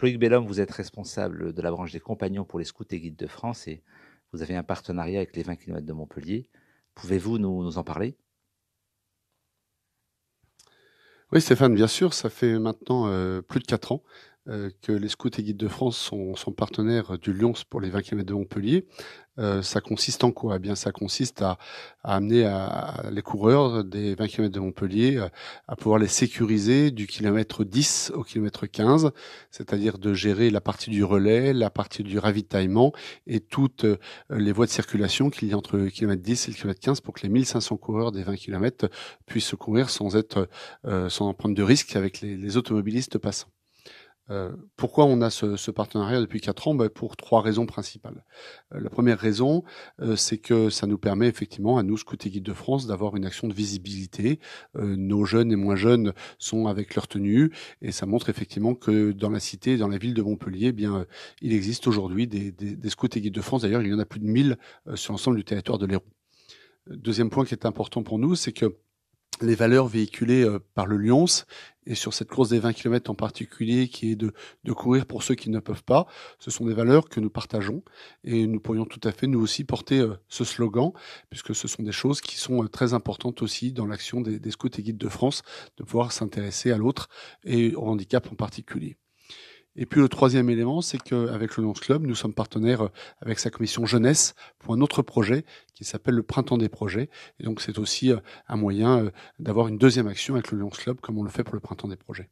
Loïc Bellhomme, vous êtes responsable de la branche des compagnons pour les scouts et guides de France et vous avez un partenariat avec les 20 km de Montpellier. Pouvez-vous nous en parler? Oui, Stéphane, bien sûr, ça fait maintenant plus de 4 ans que les scouts et guides de France sont partenaires du Lyons pour les 20 km de Montpellier. Ça consiste en quoi? Eh bien, ça consiste à amener les coureurs des 20 km de Montpellier à pouvoir les sécuriser du kilomètre 10 au kilomètre 15, c'est-à-dire de gérer la partie du relais, la partie du ravitaillement et toutes les voies de circulation qu'il y a entre le kilomètre 10 et le kilomètre 15 pour que les 1500 coureurs des 20 km puissent courir sans prendre de risques avec les automobilistes passants. Pourquoi on a ce partenariat depuis 4 ans? Pour 3 raisons principales. La première raison, c'est que ça nous permet effectivement, à nous, Scouts et Guides de France, d'avoir une action de visibilité. Nos jeunes et moins jeunes sont avec leur tenue et ça montre effectivement que dans la cité, dans la ville de Montpellier, il existe aujourd'hui des Scouts et Guides de France. D'ailleurs, il y en a plus de 1000 sur l'ensemble du territoire de l'Hérault. Deuxième point qui est important pour nous, c'est que les valeurs véhiculées par le Lyons et sur cette course des 20 km en particulier qui est de courir pour ceux qui ne peuvent pas, ce sont des valeurs que nous partageons et nous pourrions tout à fait nous aussi porter ce slogan puisque ce sont des choses qui sont très importantes aussi dans l'action des scouts et guides de France de pouvoir s'intéresser à l'autre et au handicap en particulier. Et puis le troisième élément, c'est qu'avec le Lions Club, nous sommes partenaires avec sa commission jeunesse pour un autre projet qui s'appelle le Printemps des projets. Et donc c'est aussi un moyen d'avoir une deuxième action avec le Lions Club comme on le fait pour le Printemps des projets.